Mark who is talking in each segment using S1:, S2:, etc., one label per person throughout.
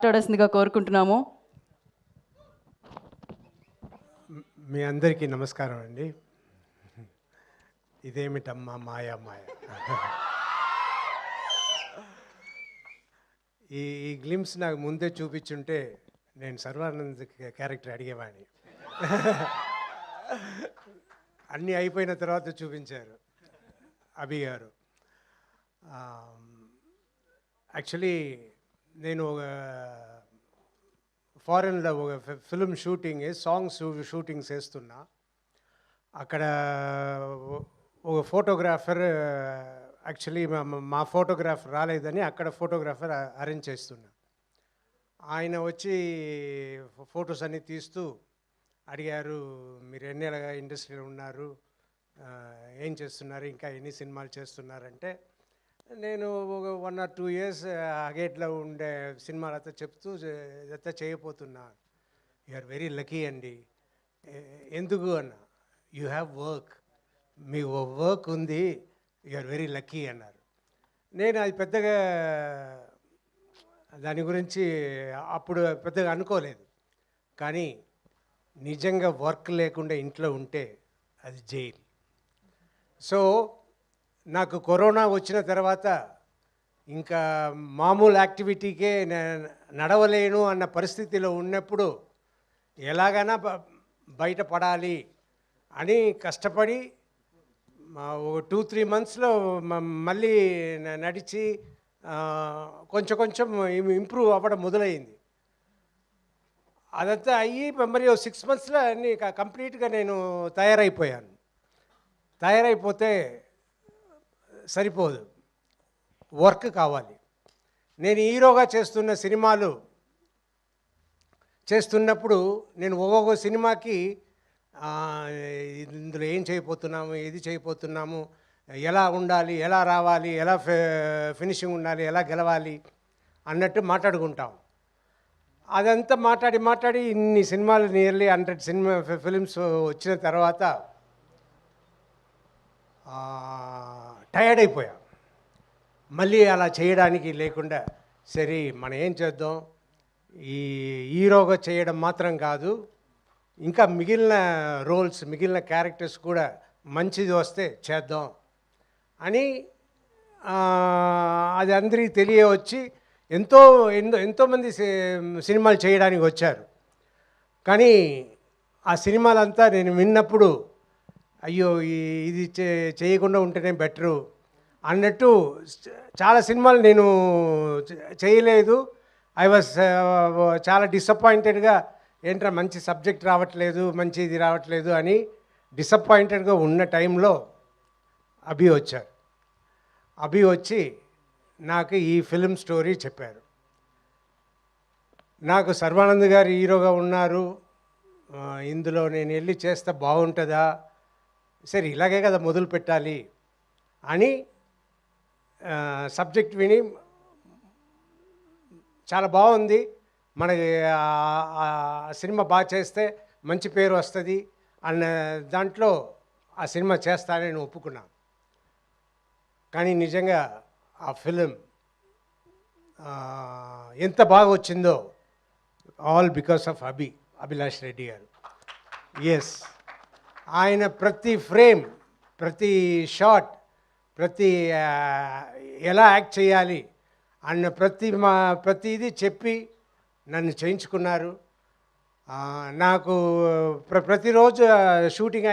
S1: మాట్లాడాల్సిందిగా కోరుకుంటున్నాము.
S2: మీ అందరికీ నమస్కారం అండి. ఇదేమిటమ్మా మాయా మాయ. ఈ ఈ గ్లిమ్స్ నాకు ముందే చూపించుంటే నేను సర్వానంద్ క్యారెక్టర్ అడిగేవాడిని. అన్నీ అయిపోయిన తర్వాత చూపించారు అభి గారు. యాక్చువల్లీ నేను ఒక ఫారెన్లో ఒక ఫిల్మ్ షూటింగ్ సాంగ్స్ షూటింగ్స్ వేస్తున్నా. అక్కడ ఒక ఫోటోగ్రాఫర్ యాక్చువల్లీ మా ఫోటోగ్రాఫ్ రాలేదని అక్కడ ఫోటోగ్రాఫర్ అరేంజ్ చేస్తున్నా. ఆయన వచ్చి ఫొటోస్ అన్నీ తీస్తూ అడిగారు, మీరు ఎన్నేళ్ళగా ఇండస్ట్రీలో ఉన్నారు, ఏం చేస్తున్నారు, ఇంకా ఎన్ని సినిమాలు చేస్తున్నారంటే నేను ఒక 1 or 2 years అగేట్లో ఉండే సినిమాలతో చెప్తూ ఇదంతా చేయబోతున్నా. యు ఆర్ వెరీ లక్కీ అండి. ఎందుకు అన్న, you have work, me work ఉంది, యు ఆర్ వెరీ లక్కీ అన్నారు. నేను అది పెద్దగా దాని గురించి అప్పుడు పెద్దగా అనుకోలేదు. కానీ నిజంగా వర్క్ లేకుండా ఇంట్లో ఉంటే అది జైలు. సో నాకు కరోనా వచ్చిన తర్వాత ఇంకా మామూలు యాక్టివిటీకే నడవలేను అన్న పరిస్థితిలో ఉన్నప్పుడు ఎలాగైనా బయటపడాలి అని కష్టపడి ఒక 2-3 monthsలో మళ్ళీ నడిచి కొంచెం కొంచెం ఇంప్రూవ్ అవ్వడం మొదలైంది. అదంతా అయ్యి మరి 6 monthsలో అన్నీ కంప్లీట్గా నేను తయారైపోయాను. తయారైపోతే సరిపోదు, వర్క్ కావాలి. నేను హీరోగా చేస్తున్న సినిమాలు చేస్తున్నప్పుడు నేను ఒక్కొక్క సినిమాకి ఇందులో ఏం చేయబోతున్నాము, ఏది చేయబోతున్నాము, ఎలా ఉండాలి, ఎలా రావాలి, ఎలా ఫినిషింగ్ ఉండాలి, ఎలా గెలవాలి అన్నట్టు మాట్లాడుకుంటాం. అదంతా మాట్లాడి ఇన్ని సినిమాలు నియర్లీ 100 ఫిలిమ్స్ వచ్చిన తర్వాత టయర్డ్ అయిపోయా. మళ్ళీ అలా చేయడానికి లేకుండా సరే మనం ఏం చేద్దాం, ఈ హీరోగా చేయడం మాత్రం కాదు, ఇంకా మిగిలిన రోల్స్, మిగిలిన క్యారెక్టర్స్ కూడా మంచిది వస్తే చేద్దాం అని అది అందరికీ తెలియవచ్చి ఎంతోమంది సినిమాలు చేయడానికి వచ్చారు. కానీ ఆ సినిమాలంతా నేను విన్నప్పుడు అయ్యో ఇది చేయకుండా ఉంటేనే బెటరు అన్నట్టు చాలా సినిమాలు నేను చేయలేదు. ఐ వాజ్ చాలా డిసప్పాయింటెడ్గా, ఏంట్రా మంచి సబ్జెక్ట్ రావట్లేదు, మంచి ఇది రావట్లేదు అని డిసప్పాయింటెడ్గా ఉన్న టైంలో అభి వచ్చారు. అభి వచ్చి నాకు ఈ ఫిల్మ్ స్టోరీ చెప్పారు. నాకు సర్వానంద్ గారు హీరోగా ఉన్నారు, ఇందులో నేను వెళ్ళి చేస్తే బాగుంటుందా, సరే ఇలాగే కదా మొదలు పెట్టాలి అని సబ్జెక్ట్ విని చాలా బాగుంది, మనకి సినిమా బాగా చేస్తే మంచి పేరు వస్తుంది అన్న దాంట్లో ఆ సినిమా చేస్తానని నేను ఒప్పుకున్నాను. కానీ నిజంగా ఆ ఫిలిం ఎంత బాగా వచ్చిందో all because of Abhilash Reddy గారు. ఎస్, ఆయన ప్రతి ఫ్రేమ్, ప్రతి షాట్, ప్రతి ఎలా యాక్ట్ చేయాలి అన్న ప్రతిదీ చెప్పి నన్ను చేయించుకున్నారు. నాకు ప్రతిరోజు షూటింగ్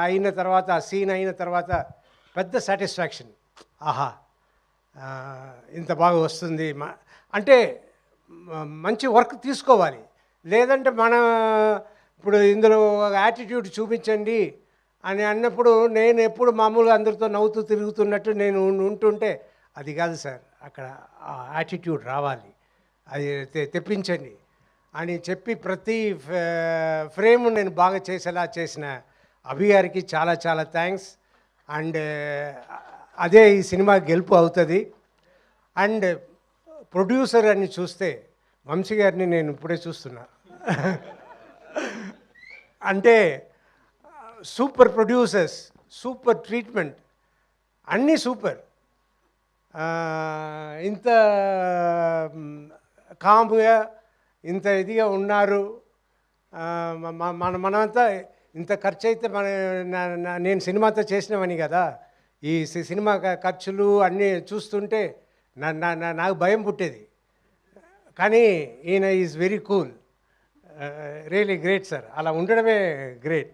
S2: అయిన తర్వాత, సీన్ అయిన తర్వాత పెద్ద సాటిస్ఫాక్షన్. ఆహా, ఇంత బాగా వస్తుంది అంటే మంచి వర్క్ తీసుకోవాలి. లేదంటే ఇప్పుడు ఇందులో యాటిట్యూడ్ చూపించండి అని అన్నప్పుడు నేను ఎప్పుడు మామూలుగా అందరితో నవ్వుతూ తిరుగుతున్నట్టు నేను ఉంటుంటే అది కాదు సార్, అక్కడ యాటిట్యూడ్ రావాలి, అది తెప్పించండి అని చెప్పి ప్రతి ఫ్రేమ్ నేను బాగా చేసేలా చేసిన అభి గారికి చాలా చాలా థ్యాంక్స్. అండ్ అదే ఈ సినిమా గెలుపు అవుతుంది. అండ్ ప్రొడ్యూసర్ అని చూస్తే వంశీ గారిని నేను ఇప్పుడే చూస్తున్నా. అంటే సూపర్ ప్రొడ్యూసర్స్, సూపర్ ట్రీట్మెంట్, అన్నీ సూపర్. ఇంత కామ్గా ఇంత ఇదిగా ఉన్నారు. మనమంతా ఇంత ఖర్చు అయితే నేను సినిమాతో చేసినవని కదా, ఈ సినిమా ఖర్చులు అన్నీ చూస్తుంటే నాకు భయం పుట్టేది. కానీ ఈయన is very cool, really great sir. అలా ఉండడమే గ్రేట్.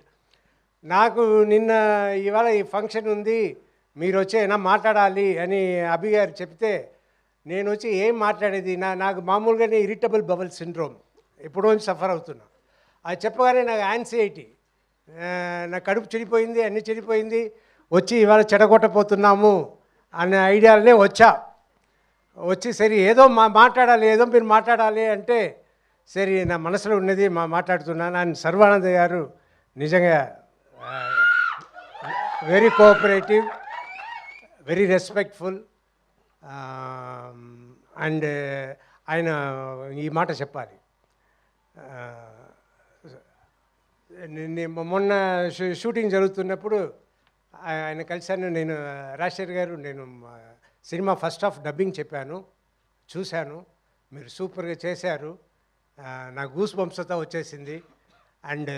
S2: నాకు ఇవాళ ఈ ఫంక్షన్ ఉంది, మీరు వచ్చి అయినా మాట్లాడాలి అని అభి గారు చెప్తే నేను వచ్చి ఏం మాట్లాడేది. నాకు మామూలుగానే ఇరిటబుల్ బబుల్ సిండ్రోమ్ ఎప్పుడో సఫర్ అవుతున్నా. అది చెప్పగానే నాకు యాంగ్జైటీ, నా కడుపు చెడిపోయింది, అన్నీ చెడిపోయింది. వచ్చి ఇవాళ చెడగొట్టపోతున్నాము అనే ఐడియాలనే వచ్చి సరే ఏదో మాట్లాడాలి, ఏదో మీరు మాట్లాడాలి అంటే సరే నా మనసులో ఉన్నది మాట్లాడుతున్నాను. ఆయన సర్వానంద్ గారు నిజంగా very cooperative, very respectful. And ఆయన ఈ మాట చెప్పాలి. మొన్న షూటింగ్ జరుగుతున్నప్పుడు ఆయన కలిశాను. నేను రాజశేఖర్ గారు, నేను సినిమా ఫస్ట్ హాఫ్ డబ్బింగ్ చెప్పాను, చూశాను, మీరు సూపర్గా చేశారు, నా గూస్ బంప్స్తో వచ్చేసింది, అండ్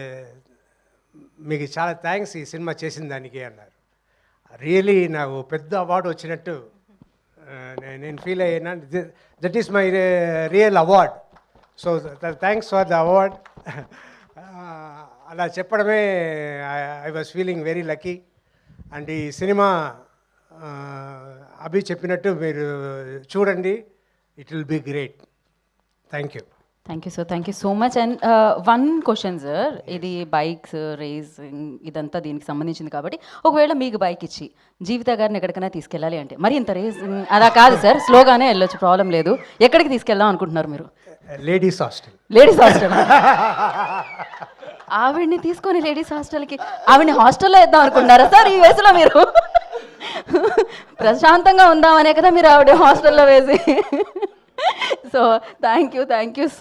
S2: మీకు చాలా థ్యాంక్స్ ఈ సినిమా చేసిన దానికి అన్నారు. రియలీ నాకు పెద్ద అవార్డు వచ్చినట్టు నేను ఫీల్ అయ్యాను. That is my real award. So thanks for the award. అలా చెప్పడమే I was feeling very lucky. And ఈ సినిమా అభి చెప్పినట్టు మీరు చూడండి, it will be great. Thank you.
S1: Thank you sir, thank you so much. And one question sir, ఇది bikes racing ఇదంతా దీనికి సంబంధించింది కాబట్టి ఒకవేళ మీకు బైక్ ఇచ్చి జీవిత గారిని ఎక్కడికైనా తీసుకెళ్ళాలి అంటే, మరి ఇంత రేసింగ్ అలా కాదు సార్, స్లోగానే వెళ్ళొచ్చు, ప్రాబ్లం లేదు, ఎక్కడికి తీసుకెళ్దాం అనుకుంటున్నారు మీరు?
S2: Ladies hostel.
S1: Ladies hostel? ఆవిడ్ని తీసుకొని లేడీస్ హాస్టల్కి, ఆవిడ్ని హాస్టల్లో వేద్దాం అనుకుంటున్నారా సార్ ఈ వయసులో మీరు? ప్రశాంతంగా ఉందామనే కదా మీరు ఆవిడ హాస్టల్లో వేసి. So thank you so